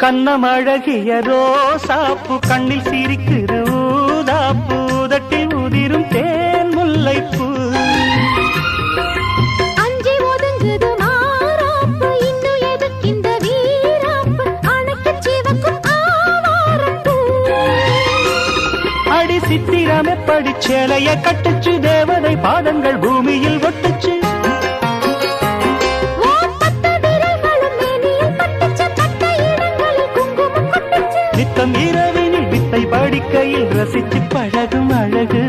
கண்ணமழகிய ரோசாப்பு கண்ணில் சிரிக்குது ஊதாப்பு உதட்டில் உதிரும் தேன் முல்லைப்பூ அஞ்சி ஒதுங்குது மாறாப்பு இன்னும் எதுக்கிந்த வீராப்பு அணைக்கு சிவக்கும் ஆவாரப்பூ அடி சித்திரமே படிச்சேலைய கட்டுச்சு தேவதை பாதங்கள் பூமியில் ஒட்டுச்சு நித்தம் இரவினில் வித்தை படிக்கையில் ரசிச்சு பழகும் அழகு